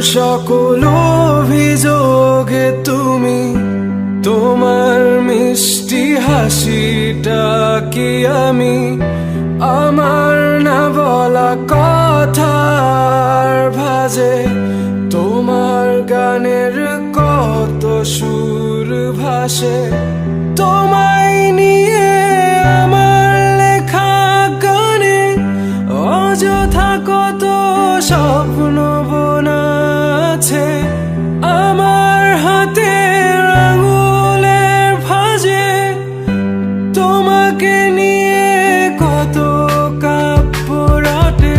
সকল অভিযোগে তুমি, তোমার মিষ্টি হাসিটা কি আমি আমার না বলা কথার ভাজে, তোমার গানের কত সুর ভাসে, তোমায় নিয়ে আমার লেখা গানে অযথা কত স্বপ্ন বোনা আছে আমার হাতের আঙুলের ভাঁজে, তোমাকে নিয়ে কত কাব্য রটে।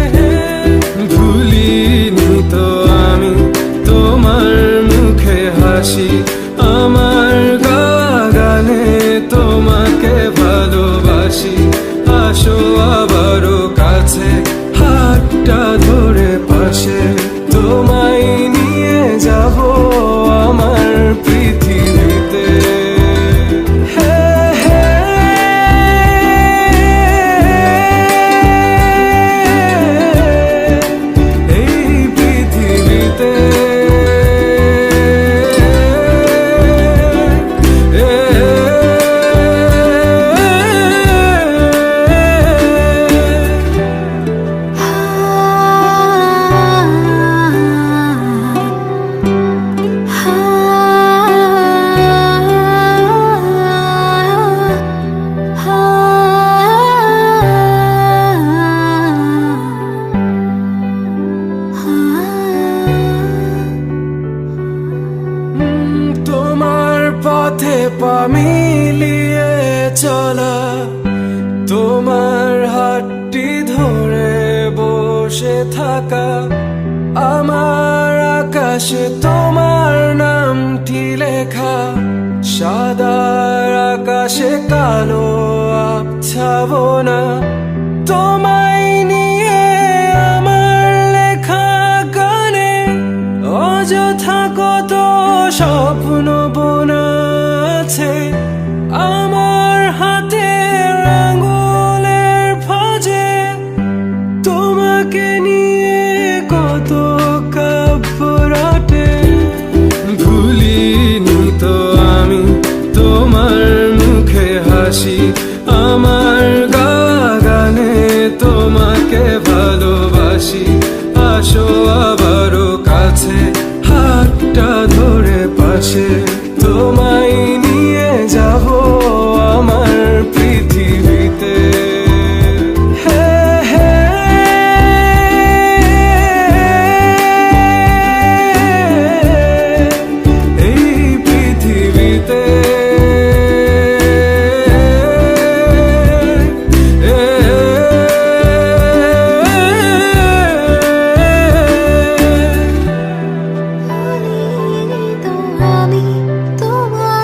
ভুলিনি তো আমি তোমার মুখে হাসি, আমার গানে তোমাকে ভালোবাসি। আসো আবারও কাছে, হাতটা ধরে পাশে, তোমায় নিয়ে যাব আমার পৃথিবীতে। এই পৃথিবীতে পথে পা মিলিয়ে চলা, তোমার হাতটি ধরে বসে থাকা, আমার আকাশে তোমার নামটি লেখা, সাদার আকাশে কালো আবছাবনা, তোমায় নিয়ে আমার লেখা গানে অযথা কত স্বপ্ন বোনা আছে আমার হাতের আঙুলের ভাঁজে, তোমাকে নিয়ে কত কাব্য রটে। ভুলিনি তো আমি তোমার মুখে হাসি, আমার গানে তোমাকে ভালোবাসি। আসো আবারও কাছে, হাতটা ধরে পাশে, তোমায় নিয়ে যাব আমার পৃথিবীতে। এই পৃথিবীতে আমি তোমার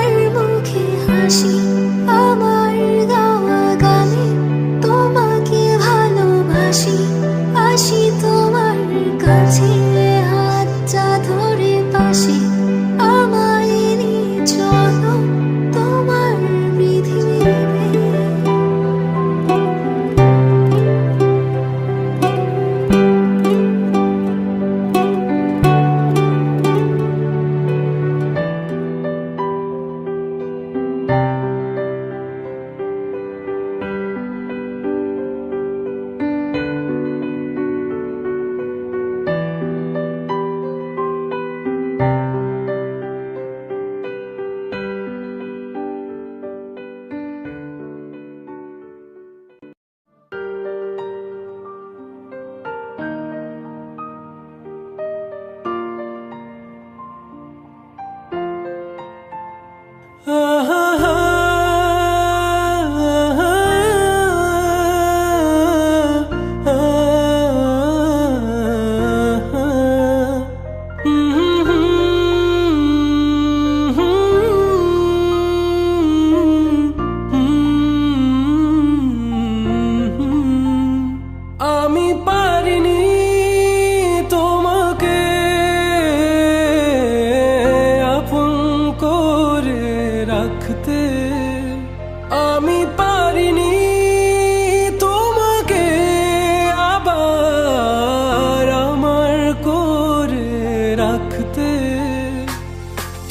রাখতে।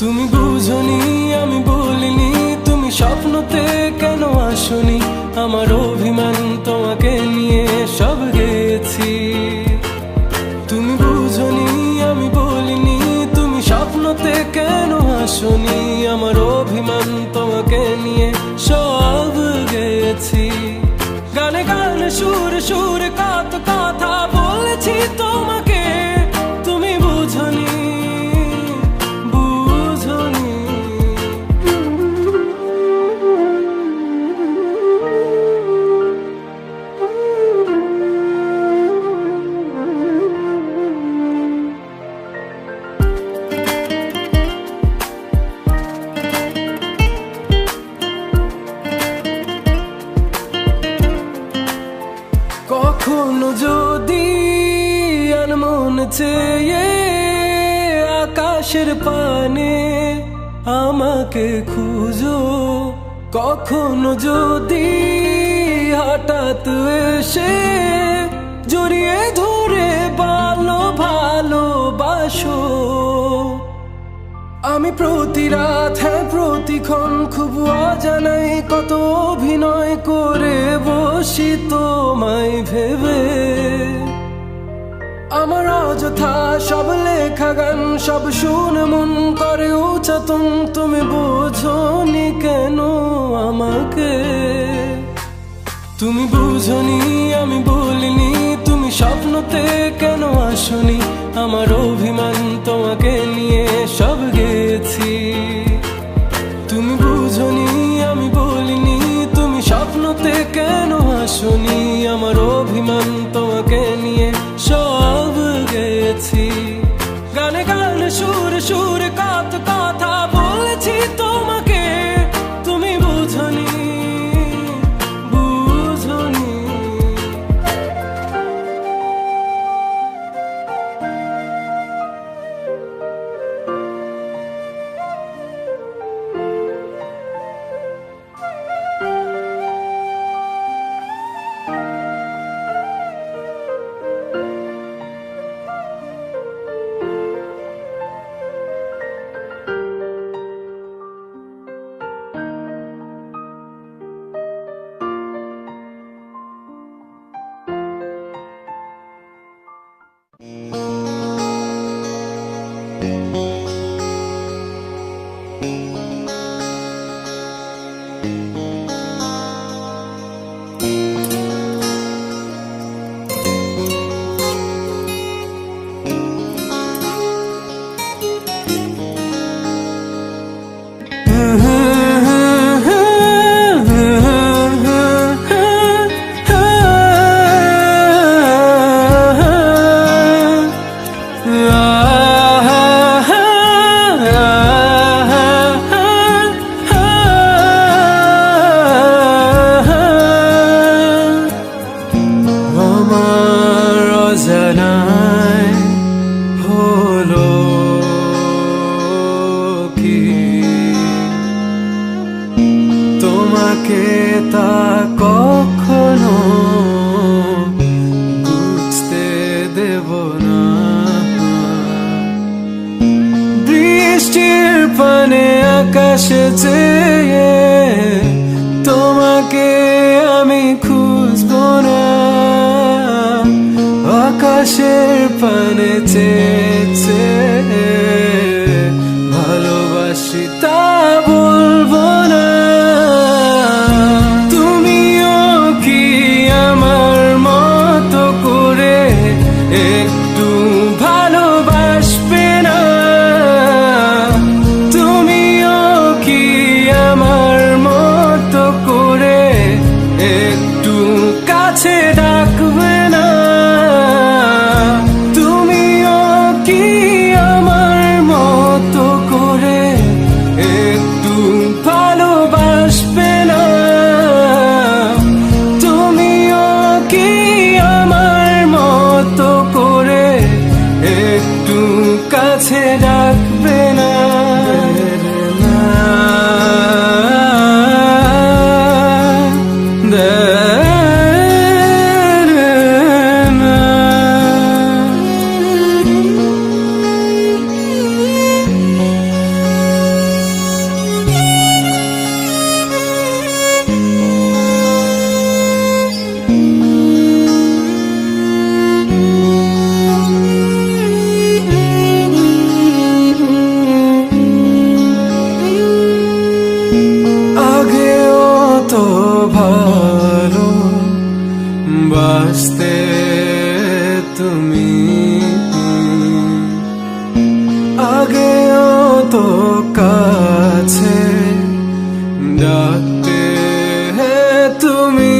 তুমি বুঝনি আমি বলিনি, তুমি স্বপ্নতে কেন আসনি, আমার অভিমান তোমাকে নিয়ে সব গেছি। তুমি বুঝনি আমি বলিনি, তুমি স্বপ্নতে কেন আসনি, আমার অভিমান তোমাকে নিয়ে সব গেছি। গানে গানে সুরে সুরে কত কথা বলেছি তোমাকে, তুমি বুঝনি বুঝনি। কখনো যদি আনমন চেয়ে আকাশের পানে আমাকে খুঁজো, কখনো যদি হঠাৎ এসে জড়িয়ে ধরে ভালোবাসো, আমি প্রতি রাত হ্যাঁ প্রতিক্ষণ খুব অজানাই কত অভিনয় করে বসি তোমায় ভেবে। আমার অযথা সব লেখা গান সব শুনে মন করে উচ্চাতন, তুমি বোঝনি কেন আমাকে। তুমি বুঝনি আমি বলিনি, তুমি স্বপ্নতে কেন আসনি, আমার অভিমান তোমাকে নিয়ে সব গেছি। তুমি বুঝনি আমি বলিনি, তুমি স্বপ্নতে কেন আসনি, আমার অভিমান তোমাকে নিয়ে সব গেছি। গানে গানে সুরে সুরে কত কথা বলেছি তোমাকে, তুমি বুঝনি বুঝনি। আমার অজানায় হলো কি তোমাকে তা কখনো বুঝতে দেব না। বৃষ্টির পানে আকাশে চেয়ে তোমাকে আমি খুঁজবো না, আকাশের পানে চেয়ে ভালোবাসি তা বলবো না। তুমিও কি আমার মতো করে একটু ভালোবাসবে না? তুমিও কি আমার মতো করে একটু কাছে ডাকবে না? তুমিও কি আমার মতো করে একটু ভালোবাসবে না? তুমিও কি আমার মতো করে একটু কাছে ডাকবে না? কত কাছে ডাকতে তুমি,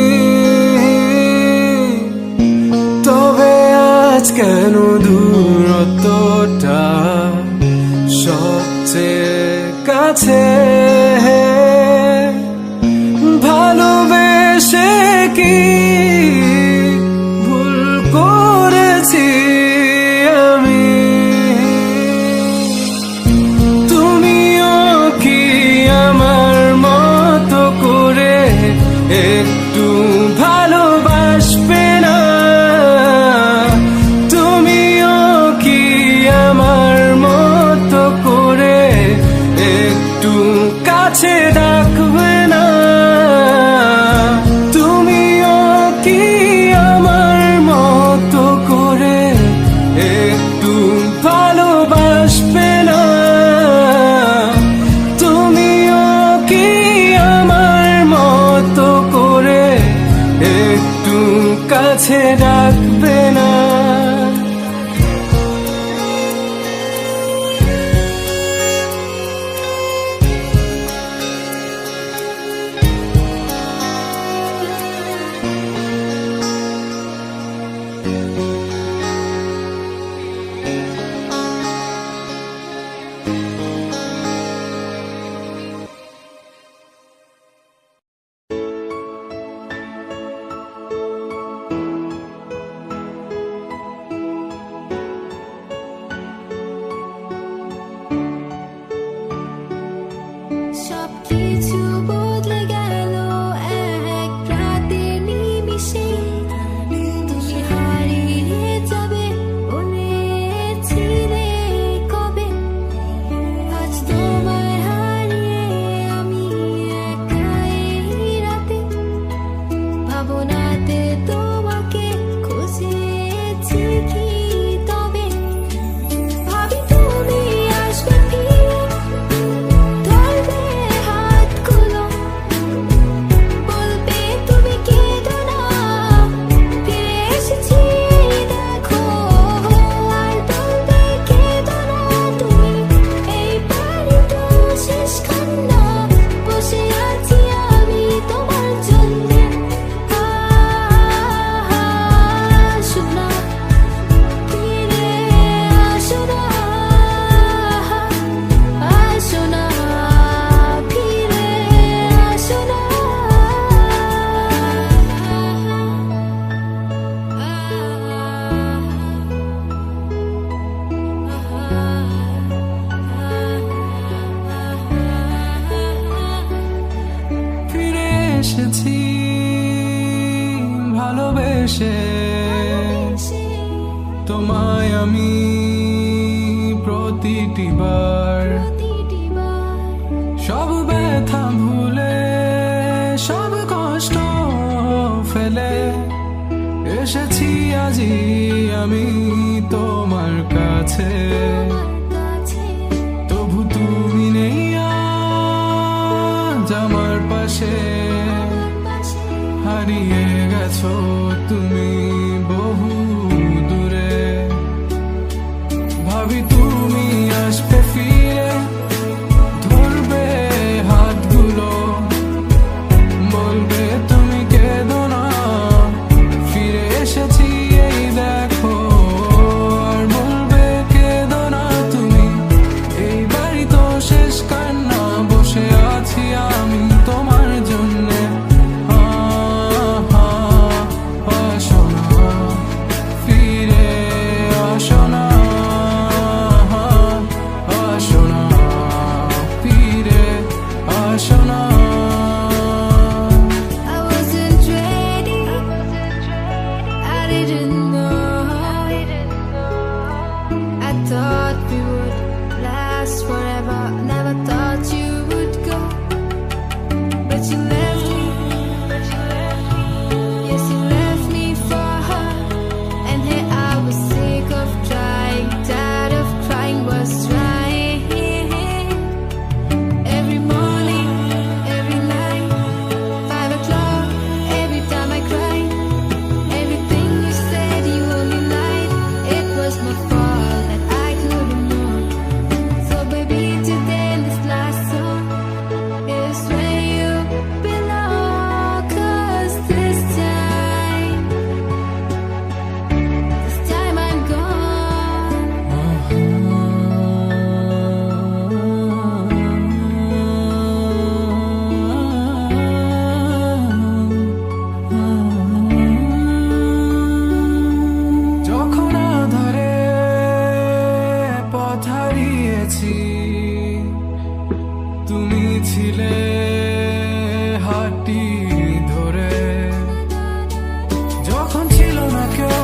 তবে আজ কেন দূরত্বটা সবচেয়ে কাছে? ভালোবেসে কি ভুল করেছি আমি? তুমিও কি আমার মতো করে একটু ভালোবাসবে না? তুমিও কি আমার মতো করে একটু কাছে ডাকবে না? তুমিও কি আমার মতো করে একটু ভালোবাসবে না? তুমিও কি আমার মতো করে একটু কাছে ডাকবে না? সবকিছু বদলে গেল এক রাতের নিমিষে, তুমি হারিয়ে যাবে বলেছিলে কবে? আজ তোমায় হারিয়ে আমি একা এই রাতে, ভাবনাতে তোমাকে খুঁজেছি কি তবে? ভাবি তুমি আসবে ফিরে, ধরবে হাতগুলো, বলবে তুমি কেঁদো না, ফিরে এসেছি দেখো। আর বলবে কেঁদো না তুমি, এই বাড়িটা শেষ খান্না, বসে আছি আমি তোমার জন্যে। আসো না, ফিরে আসো না, আসো না, ফিরে আসো না। ফিরে এসেছি ভালোবেসে, তোমায় আমি প্রতিটি বার সব ব্যথা ভুলে, সব কষ্ট ফেলে এসেছি আজি আমি তোমার কাছে। তবু তুমি নেই আজ আমার পাশে, হারিয়ে গেছো তুমি বহু দূরে। ভাবি তুমি আসবে ফিরে, ধরবে হাতগুলো, বলবে তুমি কেঁদো না, ফিরে এসেছি এই দেখো। আর বলবে কেঁদো না তুমি, এই বাড়ি তো শেষ কান্না, বসে আছি আমি তোমার জন্যে। আসো না, ফিরে আসো না, আসো না, ফিরে আসো না। I wasn't ready, I didn't know. I thought we would last forever, never thought you would go. But you left me, yes you left me for her. And here I was sick of trying, tired of crying, was trying. Every morning, every night, 5 o'clock, every time I cry. Everything you said you only lied. It was my fault that I couldn't know. So baby today পথ হারিয়েছি, তুমি ছিলে হাতটি ধরে, যখন ছিল না কেউ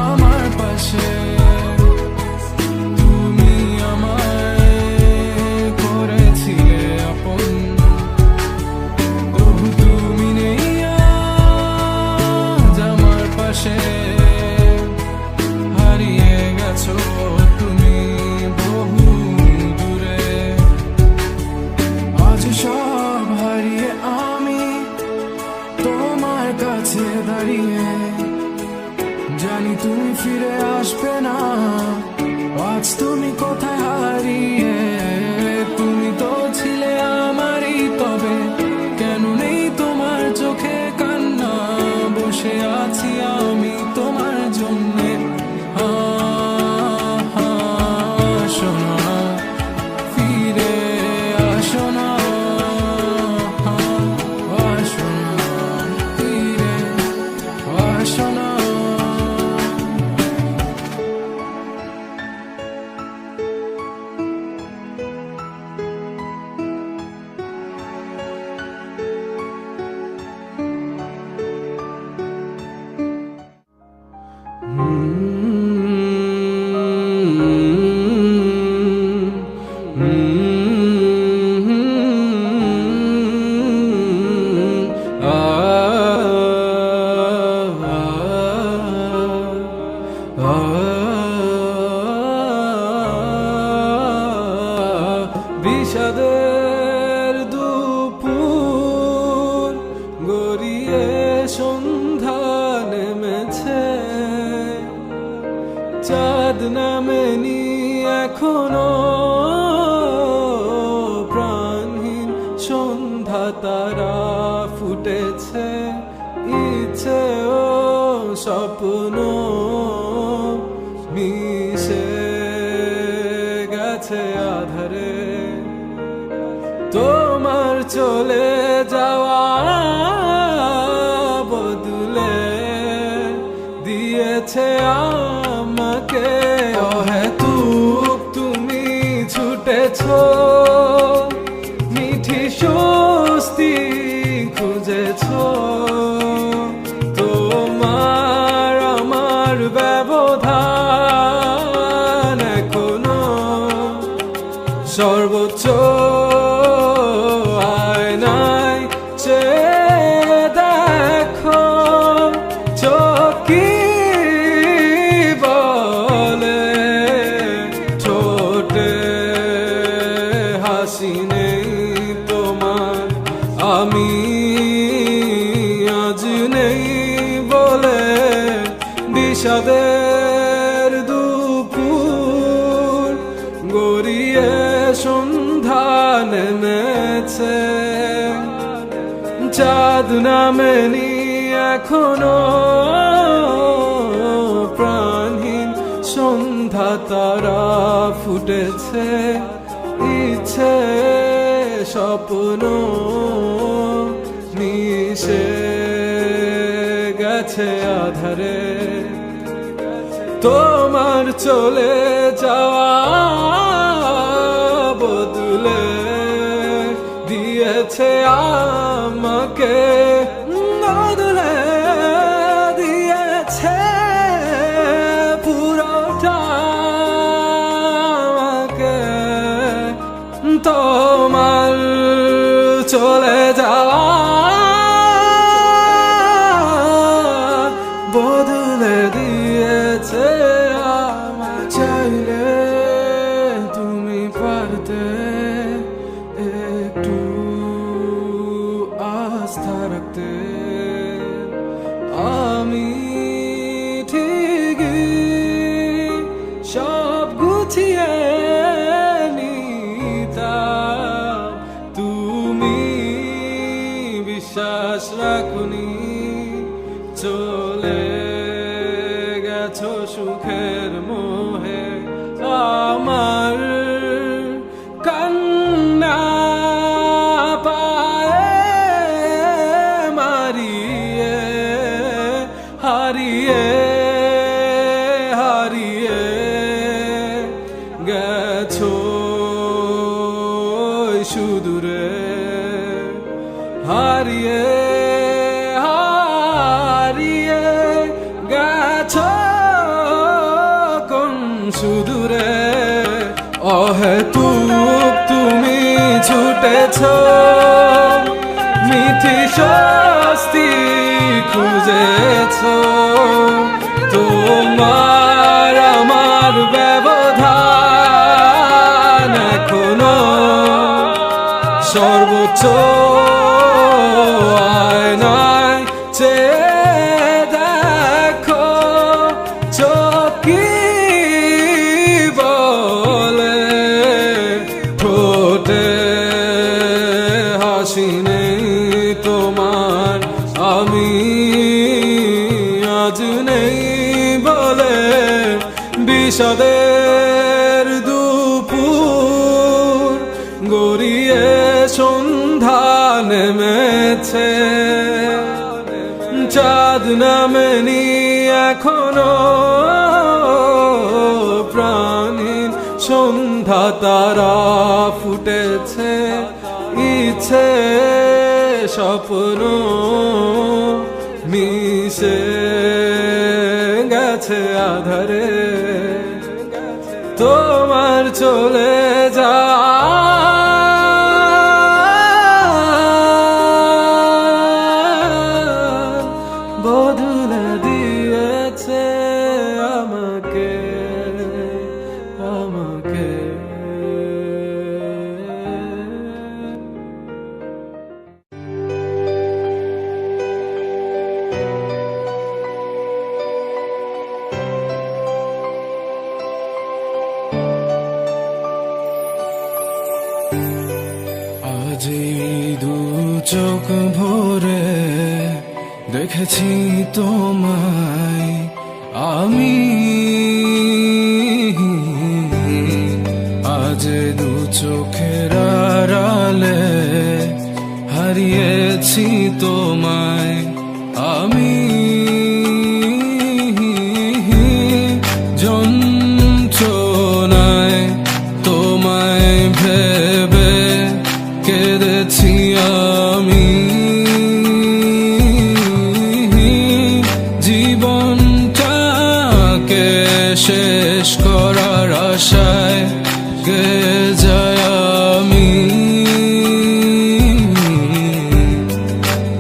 আমার পাশে, তুমি আমায় করেছিলে আপন। তবু তুমি নেই আজ আমার পাশে, হারিয়ে গেছো তুমি বহু দূরে। আজ সব হারিয়ে আমি তোমার কাছে দাঁড়িয়ে, জানি তুমি ফিরে আসবে না, আজ তুমি কোথায় হারিয়ে। তুমি তো ছিলে আমারই, তবে কেন নেই তোমার চোখে কান্না, বসে আছি আমি তোমার জন্যে। আসো না, ফিরে আসো না, আসো না, ফিরে আসো না। বিষাদের দুপুর গড়িয়ে সন্ধ্যা নেমেছে, চাঁদ নামেনি এখনো, প্রাণহীন সন্ধ্যা তারা ফুটেছে, ইচ্ছে ও স্বপ্ন মিশে গেছে আধারে। তোমার চলে যাওয়া বদলে দিয়েছে আমাকে অহেতুক, তুমি ছুটেছো, মিঠি স্বস্তি খুঁজেছো, তোমার আমার ব্যবধান এখনো সর্বোচ্চ আয়নায় চেয়ে দেখো, চোখ কি বলে, ঠোঁটে হাসি নেই তোমার, আমি আজ নেই বলে। বিষাদের দুপুর গড়িয়ে সন্ধ্যা নেমেছে, চাঁদ নামেনি এখনো, প্রাণহীন সন্ধ্যা তারা ফুটেছে, ইচ্ছে স্বপ্ন মিশে গেছে আধারে। তোমার চলে যাওয়া বদলে দিয়েছে আমাকে, বদলে দিয়েছে পুরোটা আমাকে। তোমার চলে যাওয়া বদলে দিয়েছে আমায়। চাইলে তুমি পারতে একটু আস্থা রাখতে, আমি ঠিকই সব গুছিয়ে নিতাম, তুমি গেছো সুদূরে, হারিয়ে হারিয়ে গেছো কোন সুদূরে। অহেতুক তুমি ছুটেছো, মিথি স্বস্তি খুঁজেছো, তোমার আমার ব্যবধান এখনো সর্বোচ্চ আয়নায় চেয়ে দেখো, চোখ কি বলে, ঠোঁটে হাসি নেই তোমার, আমি আজ নেই বলে। বিষাদের দুপুর গড়িয়ে সন্ধ্যা নেমেছে, চাঁদ নামেনি এখনো, প্রাণীর সন্ধ্যা তারা ফুটেছে, ইচ্ছে স্বপ্ন মিশে গেছে আধারে, তোমার চলে যা বদলে দিয়েছে আমাকে আমাকে। আজ দু চোখ ভরে দেখেছি তোমায় আমি, আজ দু চোখের আড়ালে হারিয়েছি তোমায় আমি, যন্ত্রণায় তোমায় ভেবে কেঁদেছি আমি, জীবনটাকে শেষ করার আশায় গে যায় আমি,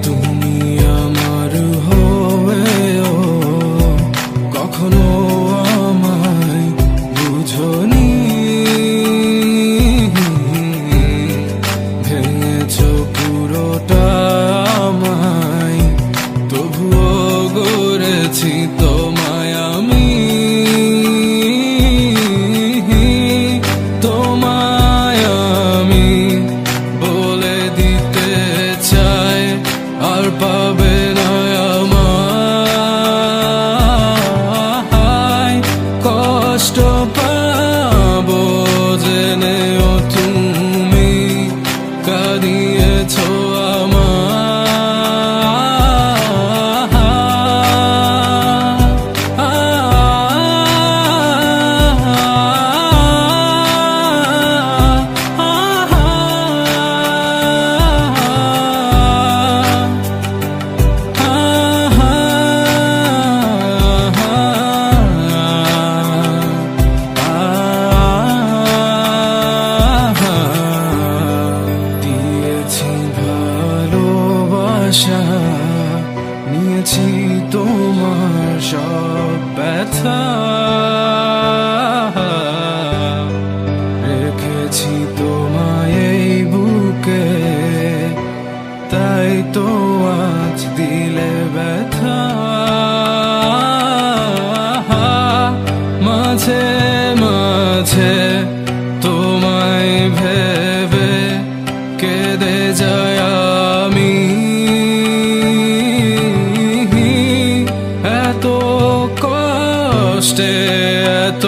তুমি আমার হয়েও কখনো আমায় বুঝোনি, ভেঙেছো পুরোটা আমায়, তবুও গড়েছি তোমায় আমি, তোমায় আমি বলে দিতে চাই আর পাবে না আমায়, কষ্ট পাবো জেনেও তুমি কাঁদিয়েছো দিয়েছি ভালোবাসা, নিয়েছি তোমার সব ব্যথা, রেখেছি তোমায় এই বুকে, তাই তো আজ দিলে ব্যথা, মাঝে মাঝে তোমায় ভেবে কেঁদে যায় আমি, এত কষ্টে এত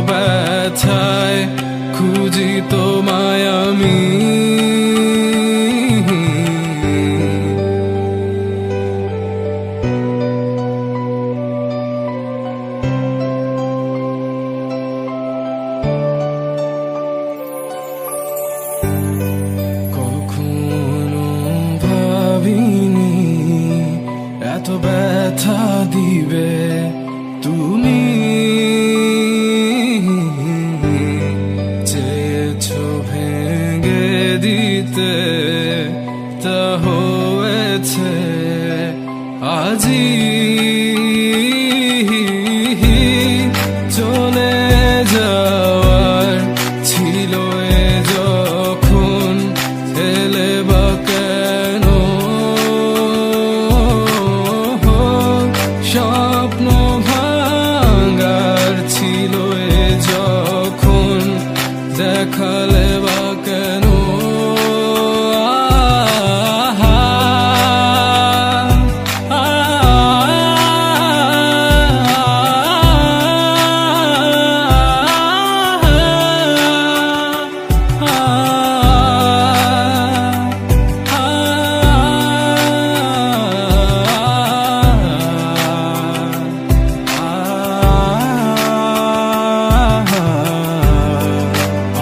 ব্যথায় খুঁজি তোমায় আমি, ব্যথা দিবে তুমি, চেয়েছো ভেঙে দিতে, তা হয়েছে আজি। চলে যাওয়ার ছিল এ যখন, এলে বা কেন? স্বপ্ন ভাঙার ছিল এ যখন, দেখালে বা কেন?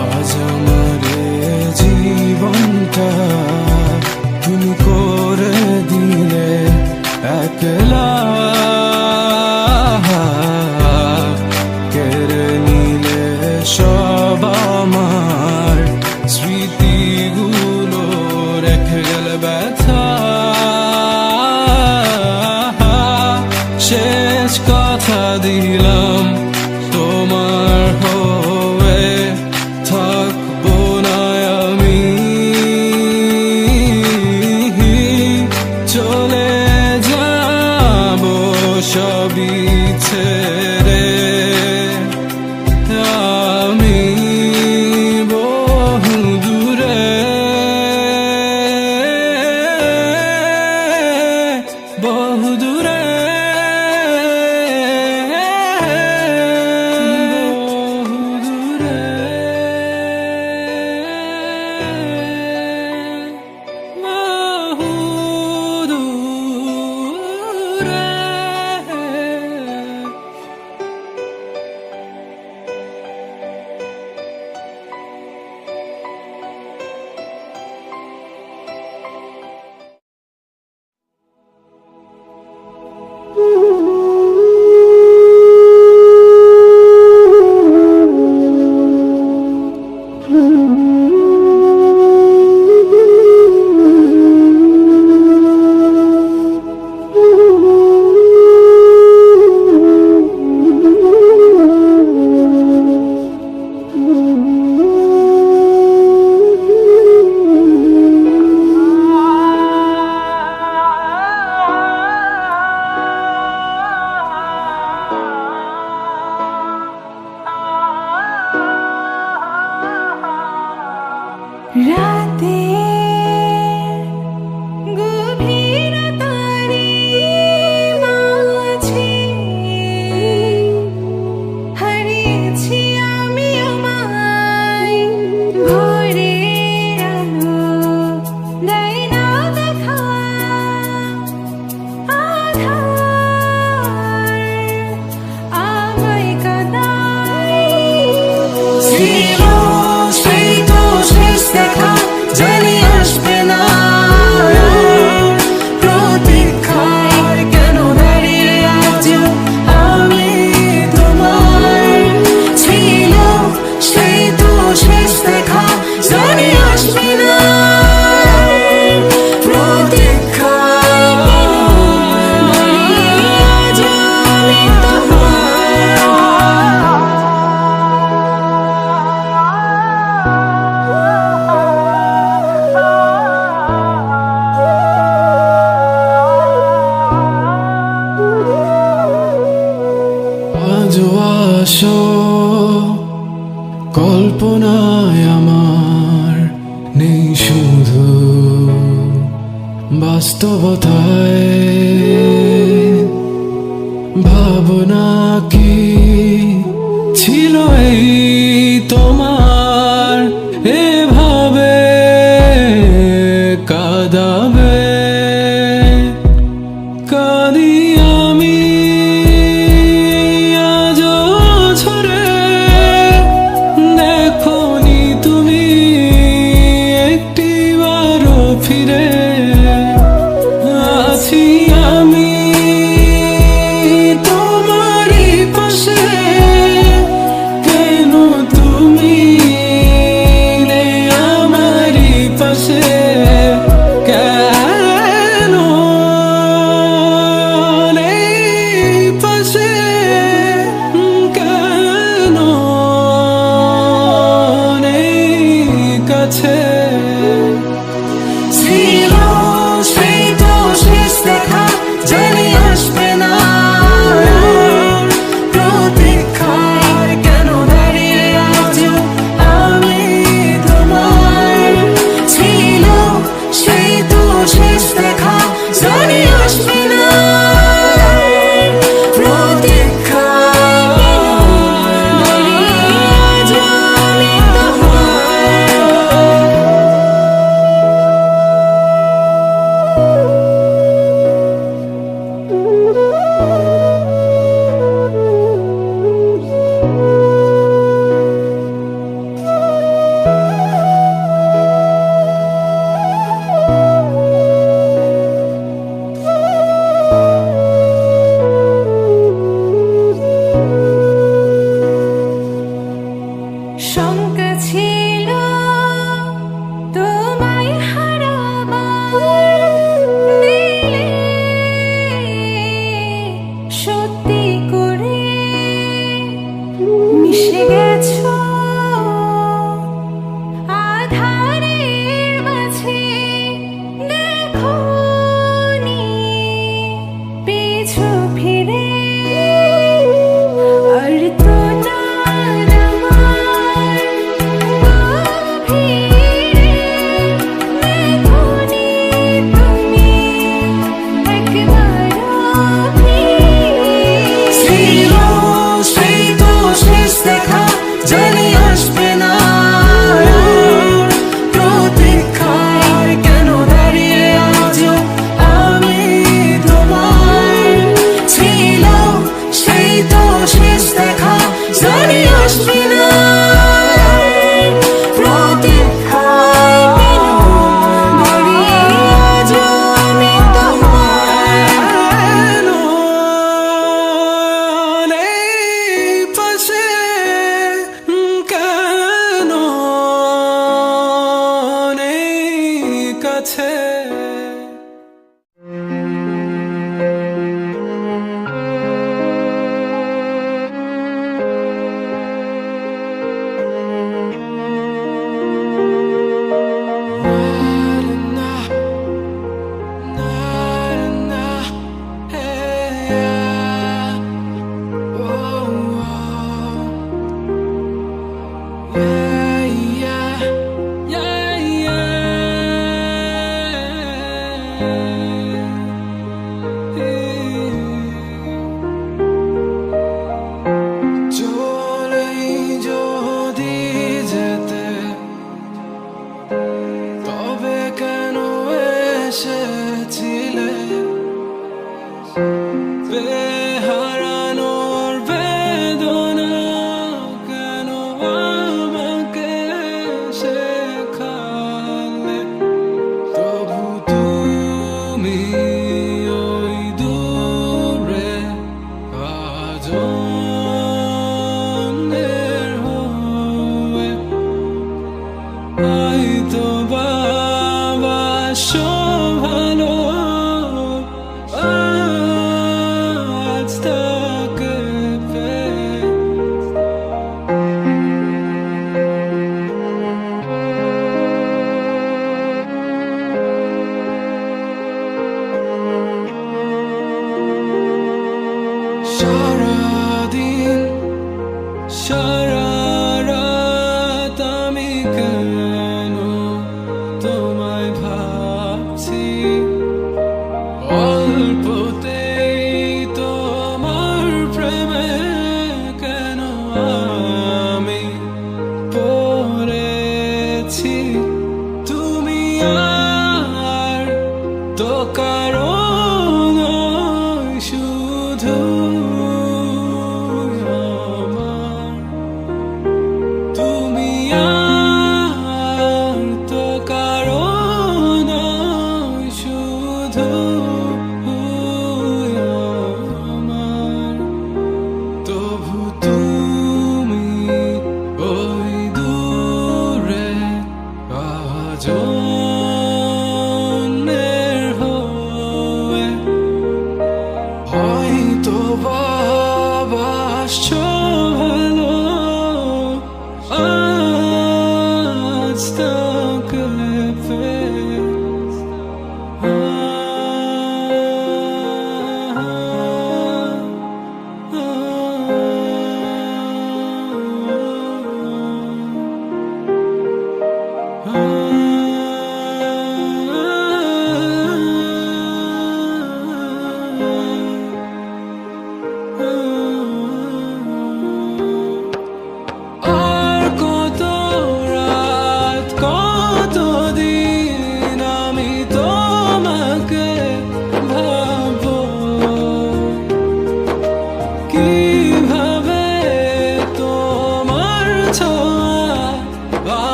আজ আমার জীবনটা তুমি করে দিলে একলা, কেড়ে নিলে সব আমার স্মৃতিগুলো, রেখে গেলে ব্যথা। শেষ কথা দিলাম তোমার হয়ে থাকবো না আমি, চলে যাবো সবই ছেড়ে আমি বহু দূরে, বহু দূরে, রাতে গভীরতারে মাঝে হারিয়েছি আমি আমায়, ভোরের আলো দেয় না দেখা, আধার আমায় কাঁদায়। ছিল সেই তো শেষ দেখা, জানি আসবে না প্রতীক্ষায়, কেন দাঁড়িয়ে আজও আমি তোমার। ছিল সেই তো শেষ দেখা, জানি আসবে না প্রতীক্ষায়, কেন দাঁড়িয়ে আজও আমি আজও আসো কল্পনায় আমার, নেই শুধু বাস্তবতায় ভাবনা কি ছিল এই তোমার, এভাবে কাঁদাবে, কাঁদি আমি আজও ঝরে, দেখোনি তুমি একটিবারও ফিরে, আছি আমি গেছো আধারের মাঝে, দেখোনি পিছু ফিরে, আর তো না আমার গভীরে, দেখোনি তুমি একবারও ছিল সেই তো শেষ দেখা, জানি আসবে না আর। প্রতীক্ষায় কেন দাঁড়িয়ে আজও আমি তোমার। ছিল সেই তো শেষ দেখা, জানি আসবে না আর। প্রতীক্ষায় কেন দাঁড়িয়ে আজও আমি তোমার। নেই পাশে, কেন নেই কাছে।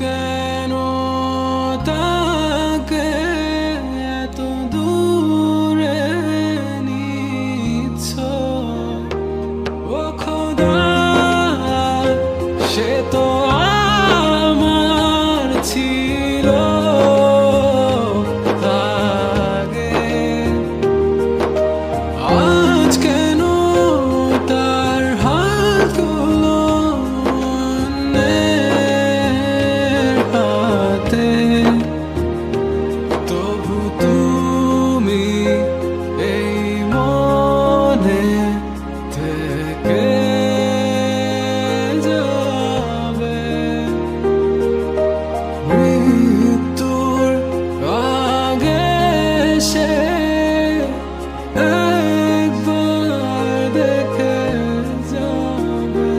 কেন তাকে এত দূরে নিচ্ছ? ও খোদা, সে তো আমার ছিল আগে। আজ কেন তার হাতগুলো অন্যের হাতে? তবু তুমি এই মনে থেকে যাবে। মৃত্যুর আগে সে একবার দেখে যাবে।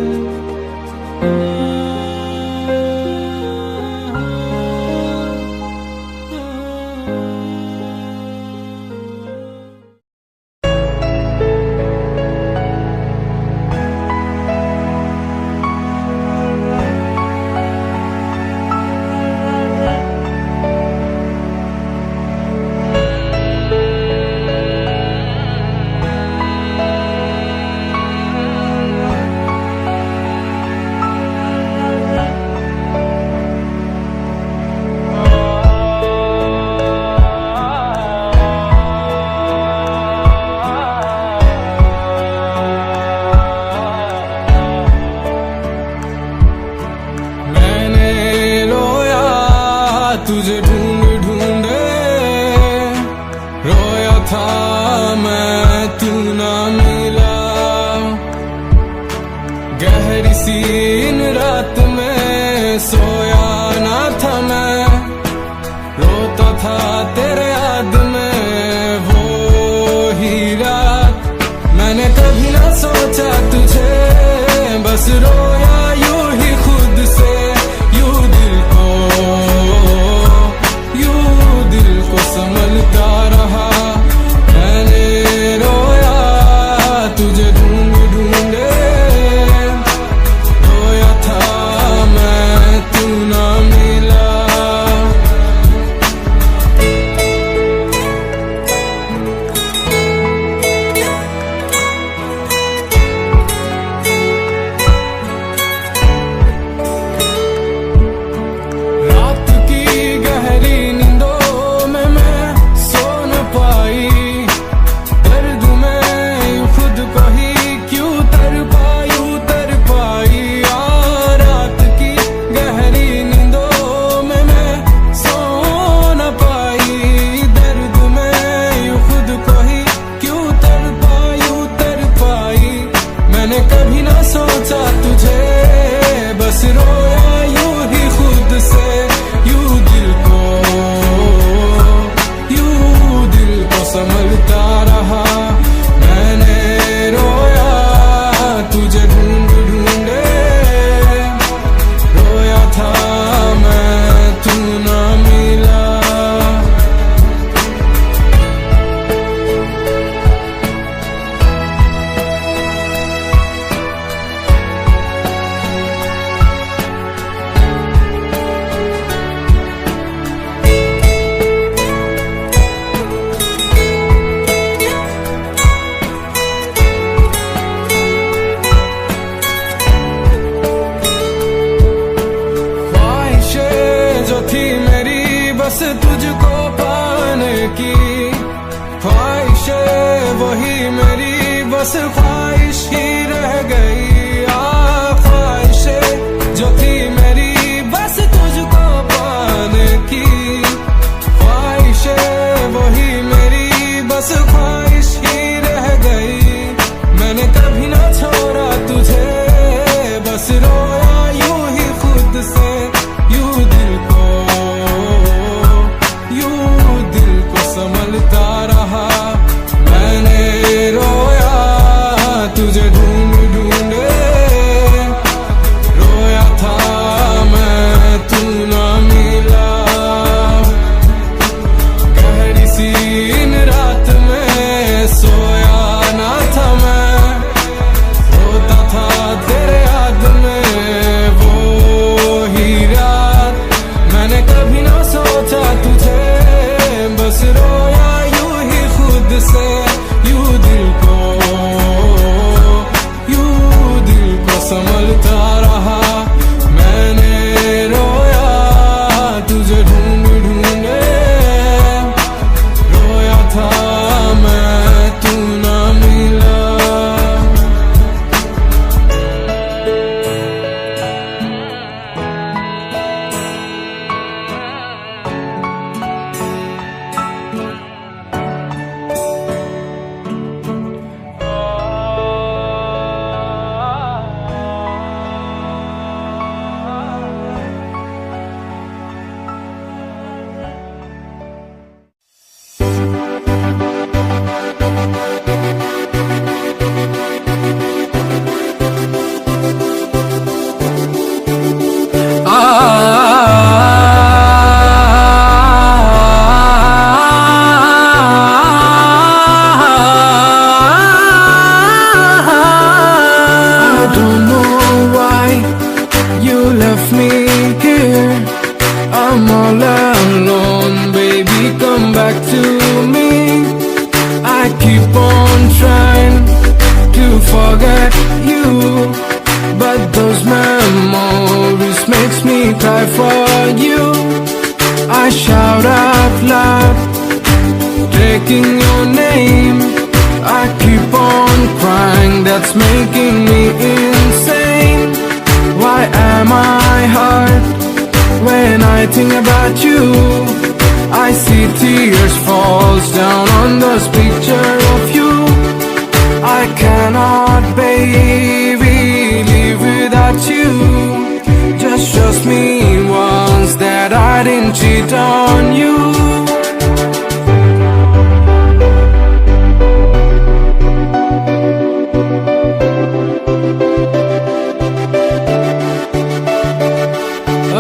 मैंने रोया तुझे ढूंढ ढूंढे, रोया था मैं तू ना मिला। गहरी सी इन रात में सोया ना था मैं, रोता था तेरे याद में वो ही रात। मैंने कभी ना सोचा तुझे, बस रोया यूं ही खुद से। यूं दिल को संभलता रहा। मैंने रोया तुझे ढूंढ ढूंढे, रोया था मैं तू ना मिला। रात की गहरी नींदों में मैं सो न पाई, दर्द में यूं खुद को ही क्यों तर पाई। रात की गहरी नींदों में मैं सो न पाई, दर्द में यूं खुद को ही क्यों तर पाई। मैंने कभी ना सोचा तुझे, बस रोया यूं ही खुद से। यूं दिल को संभलता रहा। मैंने रोया तुझे ढूंढ ढूंढे, रोया था मैं तू ना मिला। ख्वाहिशें जो थी मेरी बस तुझको पाने की, ख्वाहिशें वही मेरी बस ख्वाहिश ही रह गई। ख्वाहिशें जो थी मेरी बस तुझको पाने की, ख्वाहिशें वही मेरी बस ख्वाहिश ही रह गई। मैंने कभी ना छोड़ा तुझे, बस रोया यूं ही खुद से। यूं दिल को संभलता रहा। मैंने रोया तुझे ढूंढ ढूंढ speaking your name. I keep on crying, that's making me insane. Why am I hurt when I think about you? I see tears falls down on this picture of you. I cannot, baby, live without you. Just trust me once that I didn't cheat on you.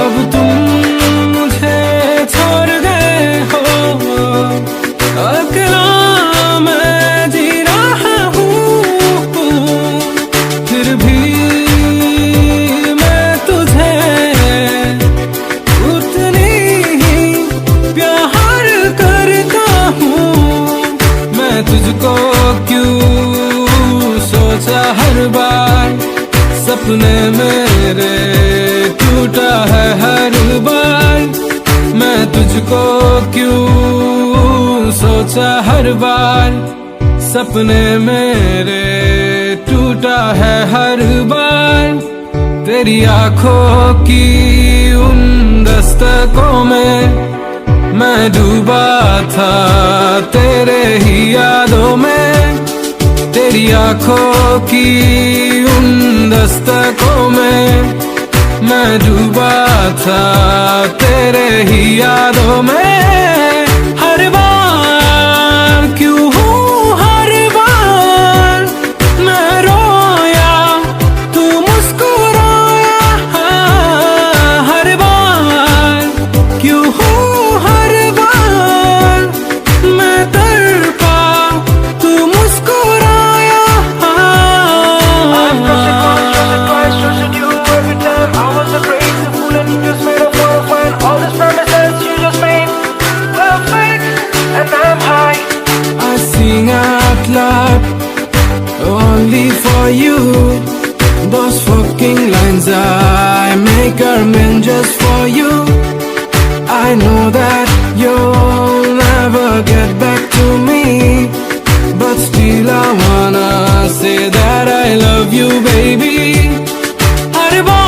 अब तुम मुझे छोड़ गए हो, अकेला मैं जी रहा हूँ, फिर भी मैं तुझे उतनी ही प्यार करता हूँ। मैं तुझको क्यों सोचा हर बार, सपने मेरे टूटा है हर बार। मैं तुझको क्यों सोचा हर बार, सपने मेरे टूटा है हर बार। तेरी आंखों की उन दस्तकों में मैं डूबा था तेरे ही यादों में। तेरी आंखों की उन दस्तकों में मैं डूबा था तेरे ही यादों में। हर बार क्यों हूँ, हर बार मैं रोया तू मुस्कुराया। हर बार क्यों हूँ, हर बार मैं तड़पा तू मुस्कुराया। Trusted you every time. I was afraid to fool and you just made a fool of when all these promises you just made were fake, and I'm high. I sing out loud only for you. Those fucking lines I make are meant just for you. I know that you'll never get back to me, but still I wanna say that I love you, baby. Her bar